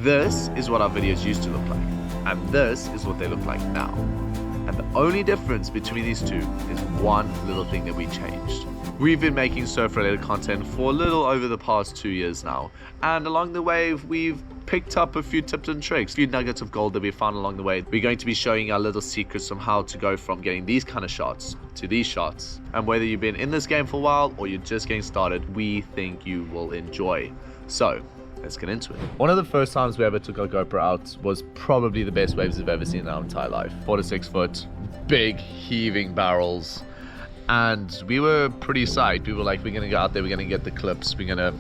This is what our videos used to look like, and this is what they look like now. And the only difference between these two is one little thing that we changed. We've been making surf-related content for a little over the past 2 years now, and along the way we've picked up a few tips and tricks, a few nuggets of gold that we found along the way. We're going to be showing you our little secrets on how to go from getting these kind of shots to these shots. And whether you've been in this game for a while or you're just getting started, we think you will enjoy. So let's get into it. One of the first times we ever took our GoPro out was probably the best waves we've ever seen in our entire life. 4 to 6 foot, big heaving barrels. And we were pretty psyched. We were like, we're gonna go out there, we're gonna get the clips, we're gonna,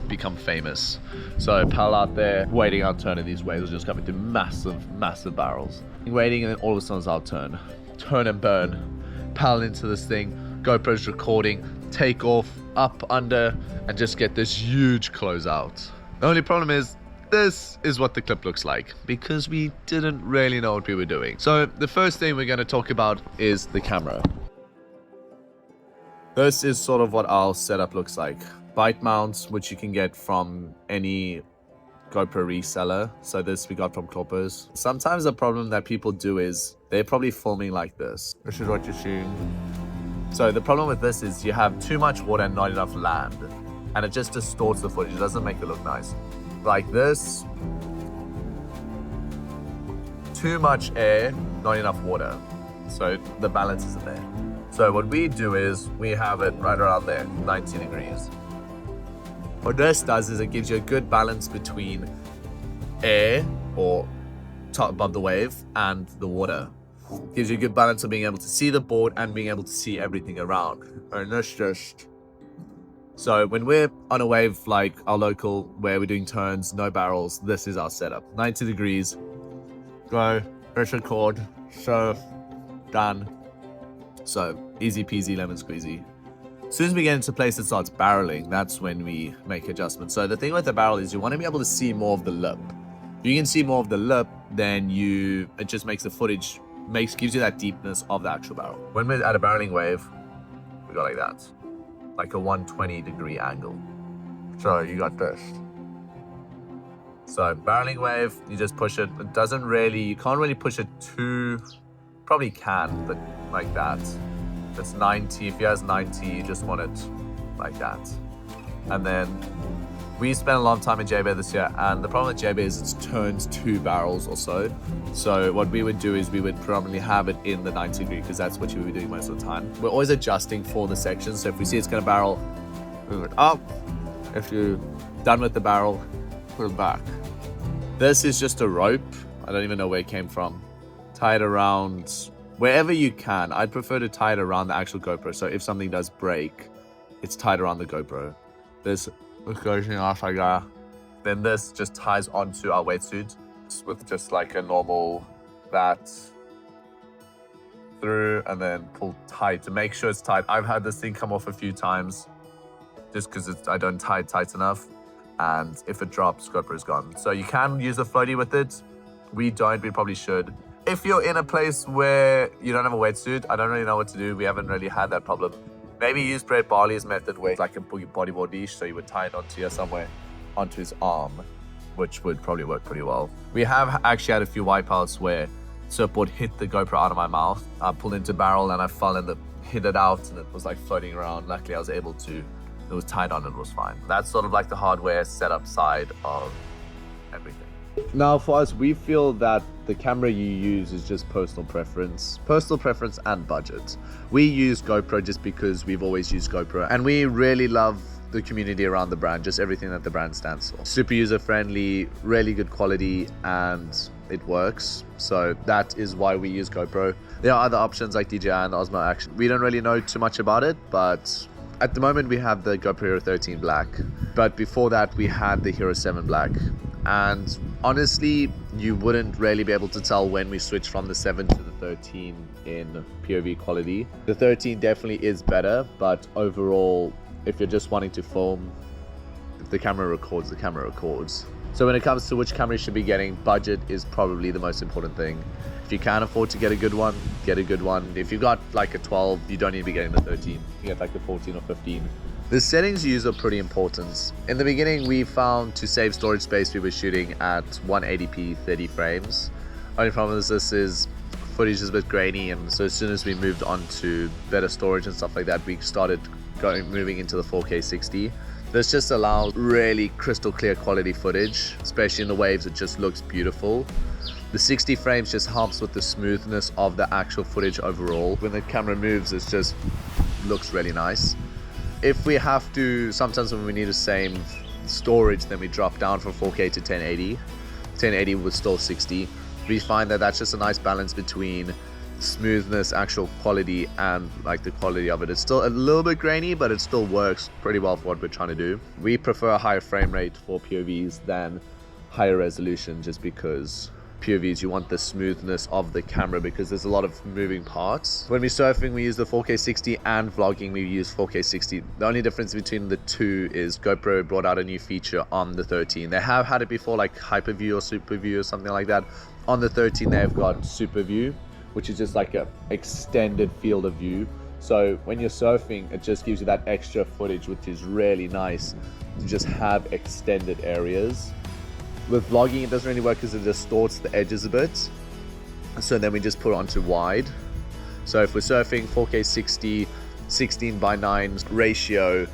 become famous. So pal out there, waiting our turn, and these waves are just coming through massive barrels. Waiting, and then all of a sudden it's our turn. Turn and burn. Pal into this thing, GoPro's recording, take off, up, under, and just get this huge closeout. The only problem is, this is what the clip looks like, because we didn't really know what we were doing. So the first thing we're gonna talk about is the camera. This is sort of what our setup looks like. Bite mounts, which you can get from any GoPro reseller. So this we got from Kloppers. Sometimes the problem that people do is they're probably filming like this. This is what you're seeing. So the problem with this is you have too much water and not enough land. And it just distorts the footage. It doesn't make it look nice. Like this, too much air, not enough water. So the balance isn't there. So what we do is we have it right around there, 90 degrees. What this does is it gives you a good balance between air or top above the wave and the water. It gives you a good balance of being able to see the board and being able to see everything around. And that's just... So when we're on a wave like our local, where we're doing turns, no barrels, this is our setup. 90 degrees, go, press record, surf, done. So easy peasy lemon squeezy. As soon as we get into place, it starts barreling. That's when we make adjustments. So the thing with the barrel is you want to be able to see more of the lip. If you can see more of the lip, then it just makes the footage, gives you that deepness of the actual barrel. When we're at a barreling wave, we go like that, like a 120 degree angle. So you got this. So barreling wave, you just push it. It doesn't really, you can't really push it too, probably can, but like that. It's 90, if you has 90, you just want it like that. And then we spent a lot of time in J-Bay this year, and the problem with J-Bay is it's turned 2 barrels or so. So what we would do is we would predominantly have it in the 90 degree, because that's what you would be doing most of the time. We're always adjusting for the sections. So if we see it's gonna barrel, move it up. If you're done with the barrel, put it back. This is just a rope. I don't even know where it came from. Tie it around wherever you can. I'd prefer to tie it around the actual GoPro. So if something does break, it's tied around the GoPro. This goes off like that. Then this just ties onto our wetsuit with just like a normal that through, and then pull tight to make sure it's tight. I've had this thing come off a few times just because I don't tie it tight enough. And if it drops, GoPro is gone. So you can use a floaty with it. We don't, we probably should. If you're in a place where you don't have a wetsuit, I don't really know what to do. We haven't really had that problem. Maybe use Brett Barley's method where it's like a bodyboard leash, so you would tie it onto here somewhere, onto his arm, which would probably work pretty well. We have actually had a few wipeouts where surfboard hit the GoPro out of my mouth. I pulled into barrel and I fell and hit it out, and it was like floating around. Luckily I was able to, it was tied on and it was fine. That's sort of like the hardware setup side of everything. Now for us, we feel that the camera you use is just personal preference and budget. We use GoPro just because we've always used GoPro, and we really love the community around the brand, just everything that the brand stands for. Super user friendly, really good quality, and it works. So that is why we use GoPro. There are other options like DJI and the Osmo Action. We don't really know too much about it, but at the moment we have the GoPro Hero 13 Black. But before that we had the Hero 7 Black. And honestly, you wouldn't really be able to tell when we switched from the 7 to the 13 in POV quality. The 13 definitely is better, but overall, if you're just wanting to film, if the camera records, the camera records. So when it comes to which camera you should be getting, budget is probably the most important thing. If you can afford to get a good one, get a good one. If you've got like a 12, you don't need to be getting the 13. You get like the 14 or 15. The settings you use are pretty important. In the beginning, we found to save storage space, we were shooting at 180p 30 frames. Only problem is this is footage is a bit grainy, and so as soon as we moved on to better storage and stuff like that, we started moving into the 4K 60. This just allows really crystal clear quality footage, especially in the waves. It just looks beautiful. The 60 frames just helps with the smoothness of the actual footage overall. When the camera moves, it just looks really nice. If we have to, sometimes when we need the same storage, then we drop down from 4K to 1080. 1080 with still 60. We find that that's just a nice balance between smoothness, actual quality, and like the quality of it. It's still a little bit grainy, but it still works pretty well for what we're trying to do. We prefer a higher frame rate for POVs than higher resolution, just because POVs, you want the smoothness of the camera because there's a lot of moving parts. When we're surfing, we use the 4K 60, and vlogging, we use 4K 60. The only difference between the two is GoPro brought out a new feature on the 13. They have had it before, like hyperview or super view or something like that. On the 13, they've got super view, which is just like a extended field of view. So when you're surfing, it just gives you that extra footage, which is really nice to just have extended areas. With vlogging, it doesn't really work because it distorts the edges a bit. So then we just put it onto wide. So if we're surfing 4K 60, 16:9 ratio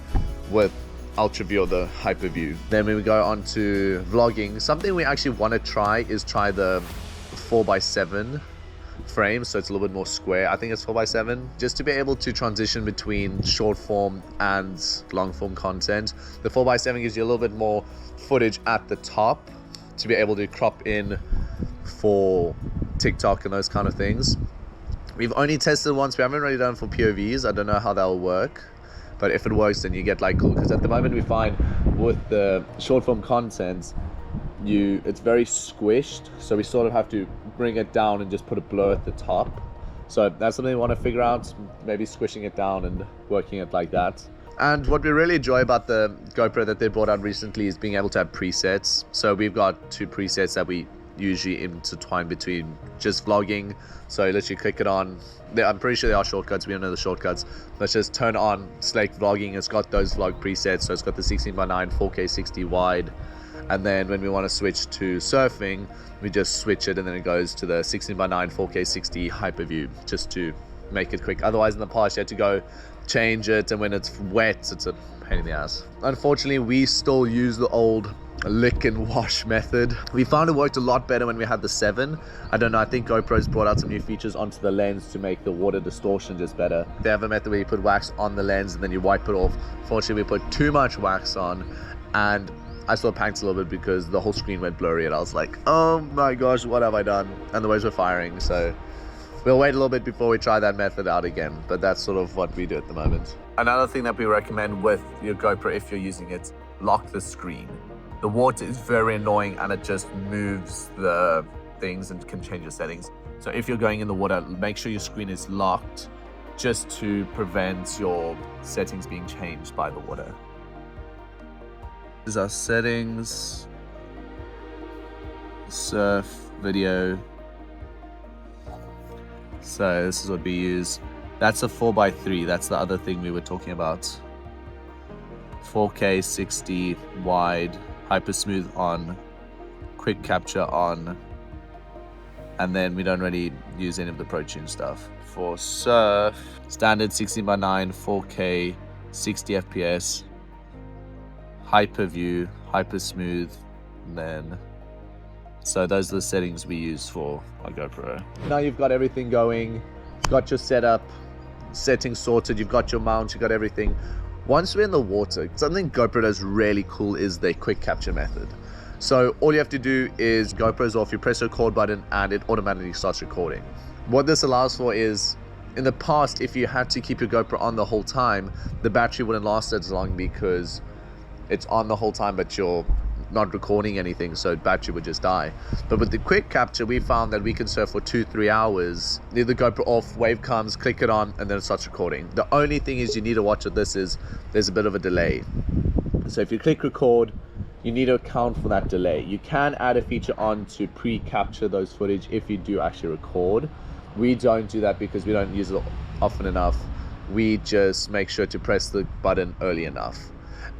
with ultra view or the hyper view. Then when we go on to vlogging, something we actually want to try is the 4:7 frame, so it's a little bit more square. I think it's 4:7, just to be able to transition between short form and long form content. The 4:7 gives you a little bit more footage at the top to be able to crop in for TikTok and those kind of things. We've only tested once. We haven't really done it for POVs. I don't know how that will work, but if it works, then you get like cool, because at the moment we find with the short form content, it's very squished, so we sort of have to bring it down and just put a blur at the top. So that's something we want to figure out, maybe squishing it down and working it like that. And what we really enjoy about the GoPro that they brought out recently is being able to have presets. So we've got 2 presets that we usually intertwine between just vlogging. So you literally click it on. I'm pretty sure there are shortcuts. We don't know the shortcuts. Let's just turn on select vlogging. It's got those vlog presets. So it's got the 16:9, 4K 60 wide. And then when we want to switch to surfing, we just switch it, and then it goes to the 16:9, 4K 60 hyper view, just to make it quick. Otherwise, in the past, you had to go change it, and when it's wet, it's a pain in the ass. Unfortunately, we still use the old lick and wash method. We found it worked a lot better when we had the 7. I don't know, I think GoPro's brought out some new features onto the lens to make the water distortion just better. They have a method where you put wax on the lens and then you wipe it off. Fortunately, we put too much wax on, and I still panicked a little bit because the whole screen went blurry, and I was like, oh my gosh, what have I done? And the waves were firing, so we'll wait a little bit before we try that method out again, but that's sort of what we do at the moment. Another thing that we recommend with your GoPro, if you're using it, lock the screen. The water is very annoying, and it just moves the things and can change your settings. So if you're going in the water, make sure your screen is locked, just to prevent your settings being changed by the water. This is our settings, surf, video. So this is what we use. That's a 4:3. That's the other thing we were talking about. 4K 60 wide, hyper smooth on, quick capture on, and then we don't really use any of the Pro Tune stuff. For surf, standard 16:9, 4K 60 FPS, hyper view, hyper smooth, and then so those are the settings we use for our GoPro. Now you've got everything going, you've got your setup, settings sorted, you've got your mount, you've got everything. Once we're in the water, something GoPro does really cool is their quick capture method. So all you have to do is GoPro's off, you press the record button, and it automatically starts recording. What this allows for is, in the past, if you had to keep your GoPro on the whole time, the battery wouldn't last as long because it's on the whole time, but you're not recording anything, so battery would just die. But with the quick capture, we found that we can surf for 2-3 hours. Leave the GoPro off, wave comes, click it on, and then it starts recording. The only thing is you need to watch with this is there's a bit of a delay. So if you click record, you need to account for that delay. You can add a feature on to pre-capture those footage if you do actually record. We don't do that because we don't use it often enough. we just make sure to press the button early enough.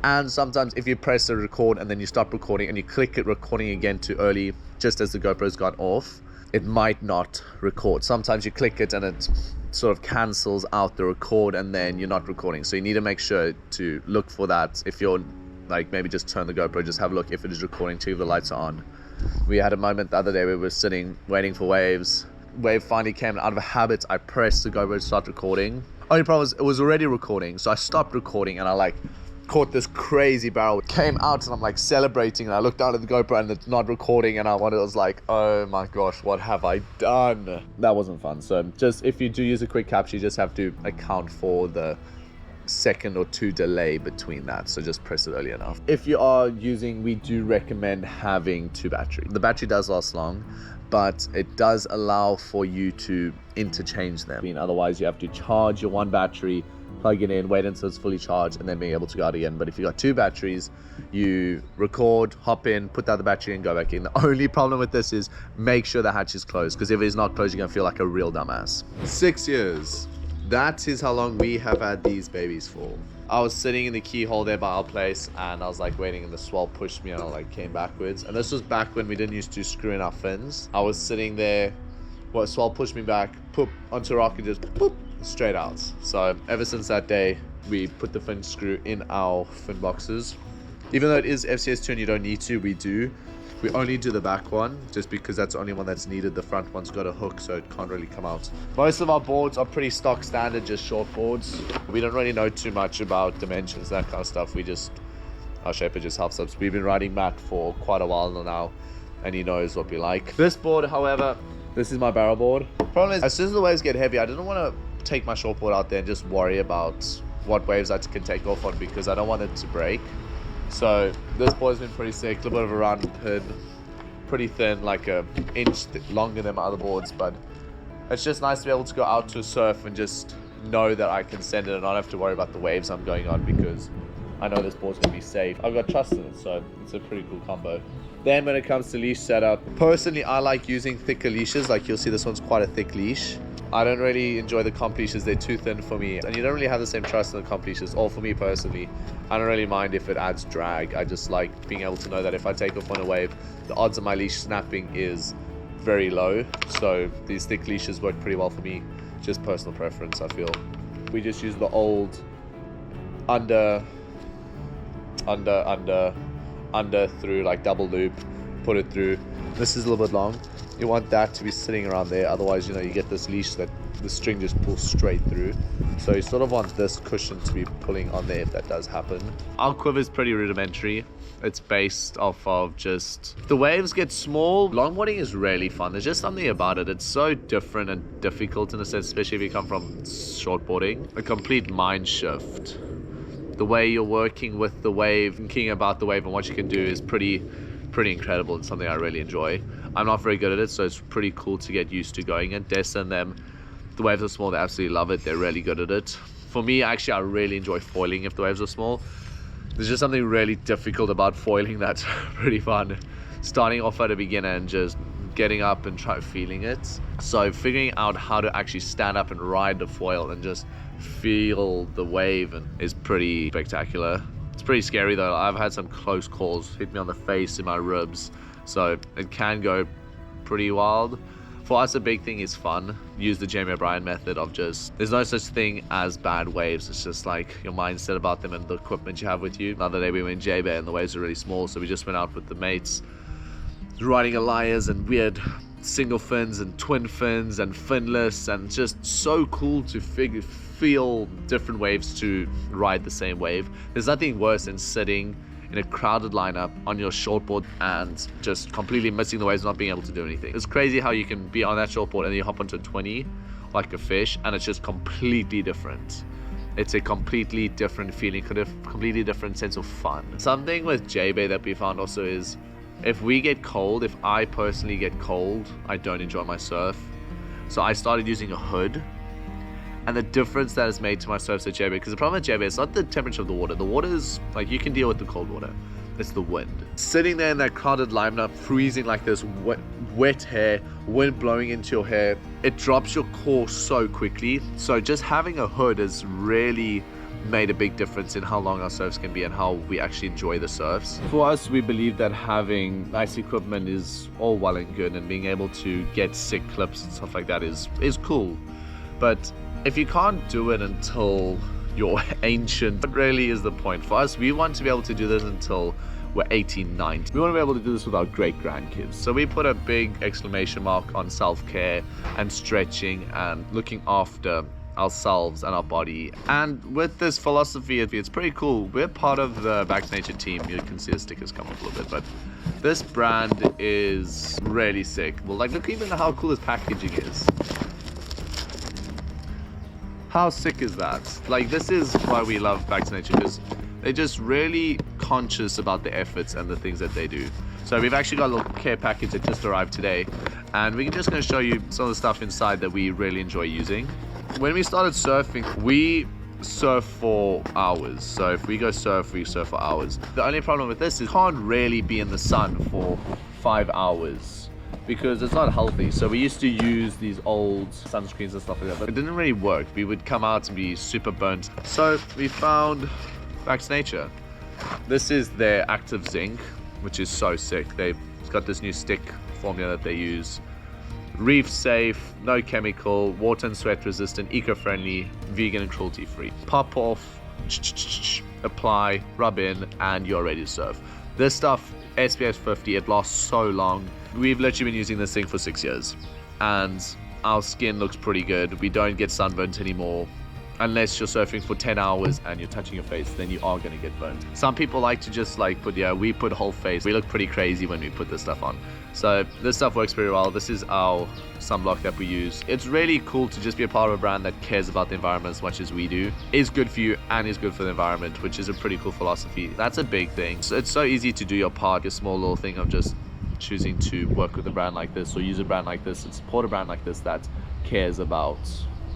And sometimes if you press the record and then you stop recording and you click it recording again too early, just as the GoPro's gone off, it might not record. Sometimes you click it and it sort of cancels out the record and then you're not recording. So you need to make sure to look for that. If you're like, maybe just turn the GoPro, just have a look if it is recording, check if the lights are on. We had a moment the other day where we were sitting waiting for waves. Wave finally came, and out of a habit I pressed the GoPro to start recording. Only problem was it was already recording, so I stopped recording and I like caught this crazy barrel. It came out and I'm like celebrating, and I looked down at the GoPro and it's not recording, and I was like, oh my gosh, what have I done? That wasn't fun. So just if you do use a quick capture, you just have to account for the second or two delay between that, so just press it early enough. If you are using, we do recommend having 2 batteries. The battery does last long, but it does allow for you to interchange them. I mean, otherwise you have to charge your 1 battery, plug it in, wait until it's fully charged, and then being able to go out again. But if you got 2 batteries, you record, hop in, put the other battery in, go back in. The only problem with this is make sure the hatch is closed, because if it's not closed, you're gonna feel like a real dumbass. 6 years. That is how long we have had these babies for. I was sitting in the keyhole there by our place, and I was like waiting, and the swell pushed me and I like came backwards. And this was back when we didn't used to screw in our fins. I was sitting there, swell pushed me back, poop onto a rock, and just poop straight out. So ever since that day, we put the fin screw in our fin boxes. Even though it is FCS2 and you don't need to, we do. We only do the back one just because that's the only one that's needed. The front one's got a hook, so it can't really come out. Most of our boards are pretty stock standard, just short boards. We don't really know too much about dimensions, that kind of stuff. Our shaper just helps us. We've been riding Matt for quite a while now, and he knows what we like. This board, however, this is my barrel board. Problem is, as soon as the waves get heavy, I didn't want to take my short board out there and just worry about what waves I can take off on, because I don't want it to break. So this board's been pretty sick, a little bit of a rounded pin, pretty thin, like an inch longer than my other boards, but it's just nice to be able to go out to surf and just know that I can send it and not have to worry about the waves I'm going on, because I know this board's gonna be safe. I've got trust in it, so it's a pretty cool combo. Then when it comes to leash setup, personally I like using thicker leashes. Like you'll see this one's quite a thick leash. I don't really enjoy the comp leashes, they're too thin for me, and you don't really have the same trust in the comp leashes. Or for me personally, I don't really mind if it adds drag. I just like being able to know that if I take off on a wave, the odds of my leash snapping is very low. So these thick leashes work pretty well for me, just personal preference, I feel. We just use the old under through, like double loop, put it through. This is a little bit long. You want that to be sitting around there, otherwise, you know, you get this leash that the string just pulls straight through. So you sort of want this cushion to be pulling on there if that does happen. Our quiver is pretty rudimentary. It's based off of just, the waves get small. Longboarding is really fun. There's just something about it. It's so different and difficult in a sense, especially if you come from shortboarding. A complete mind shift. The way you're working with the wave, thinking about the wave and what you can do is pretty incredible, and something I really enjoy. I'm not very good at it, so it's pretty cool to get used to going in. Des and them, the waves are small, they absolutely love it. They're really good at it. For me, actually, I really enjoy foiling if the waves are small. There's just something really difficult about foiling that's pretty fun. Starting off at a beginner and just getting up and try feeling it. So figuring out how to actually stand up and ride the foil and just feel the wave is pretty spectacular. It's pretty scary though. I've had some close calls, hit me on the face, in my ribs, so it can go pretty wild. For us, a big thing is fun. Use the Jamie O'Brien method of just, there's no such thing as bad waves. It's just like your mindset about them and the equipment you have with you. Another day we went J-Bay and the waves were really small, so we just went out with the mates, riding Elias and weird single fins and twin fins and finless, and just so cool to feel different waves to ride the same wave. There's nothing worse than sitting in a crowded lineup on your shortboard and just completely missing the waves, not being able to do anything. It's crazy how you can be on that shortboard and then you hop onto a 20 like a fish and it's just completely different. It's a completely different feeling, a completely different sense of fun. Something with J-Bay that we found also is, if we get cold, if I personally get cold, I don't enjoy my surf. So I started using a hood. And the difference that has made to my surfs at J-Bay, because the problem with J-Bay is not the temperature of the water. The water is, like, you can deal with the cold water. it's the wind. Sitting there in that crowded lineup, freezing like this, wet hair, wind blowing into your hair, it drops your core so quickly. So just having a hood has really made a big difference in how long our surfs can be and how we actually enjoy the surfs. For us, we believe that having nice equipment is all well and good, and being able to get sick clips and stuff like that is cool. But if you can't do it until you're ancient, what really is the point? For us, we want to be able to do this until we're 18, 19. We want to be able to do this with our great-grandkids. So we put a big exclamation mark on self-care and stretching and looking after ourselves and our body. And with this philosophy, it's pretty cool. We're part of the Back to Nature team. You can see the stickers come up a little bit, but this brand is really sick. Well, like, look even how cool this packaging is. How sick is that? Like, this is why we love Back to Nature, because they're just really conscious about the efforts and the things that they do. So we've actually got a little care package that just arrived today, and we're just going to show you some of the stuff inside that we really enjoy using. When we started surfing, we surf for hours. So if we go surf, we surf for hours. The only problem with this is you can't really be in the sun for 5 hours because it's not healthy. So we used to use these old sunscreens and stuff like that, but it didn't really work. We would come out and be super burnt. So we found Back to Nature. This is their active zinc, which is so sick. They've got this new stick formula that they use. Reef safe, no chemical, water and sweat resistant, eco-friendly, vegan and cruelty free. Pop off, apply, rub in, and you're ready to surf. This stuff, SPF 50, it lasts so long. We've literally been using this thing for 6 years, and our skin looks pretty good. We don't get sunburnt anymore. Unless you're surfing for 10 hours and you're touching your face, then you are going to get burnt. Some people like to just like put, we put whole face. We look pretty crazy when we put this stuff on. So this stuff works very well. This is our sunblock that we use. It's really cool to just be a part of a brand that cares about the environment as much as we do. Is good for you and is good for the environment, which is a pretty cool philosophy. That's a big thing. So it's so easy to do your part, a small little thing of just choosing to work with a brand like this or use a brand like this and support a brand like this that cares about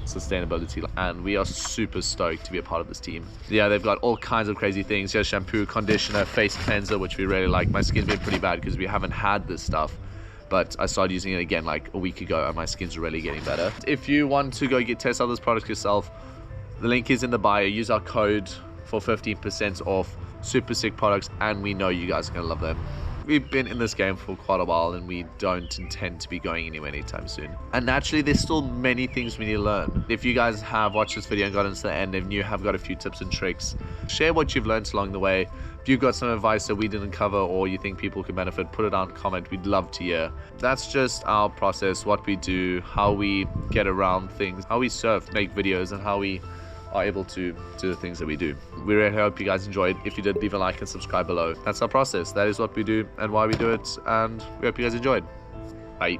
sustainability, and we are super stoked to be a part of this team. Yeah, they've got all kinds of crazy things. Here's shampoo, conditioner, face cleanser, which we really like. My skin's been pretty bad because we haven't had this stuff, but I started using it again like a week ago and my skin's really getting better. If you want to go test out this product yourself, the link is in the bio. Use our code for 15% off. Super sick products, and we know you guys are gonna love them. We've been in this game for quite a while, and we don't intend to be going anywhere anytime soon. And naturally, there's still many things we need to learn. If you guys have watched this video and gotten to the end, and you have got a few tips and tricks, share what you've learned along the way. If you've got some advice that we didn't cover or you think people can benefit, put it down in a comment. We'd love to hear. That's just our process, what we do, how we get around things, how we surf, make videos, and how we are able to do the things that we do. We really hope you guys enjoyed. If you did, leave a like and subscribe below. That's our process. That is what we do and why we do it, and we hope you guys enjoyed. Bye.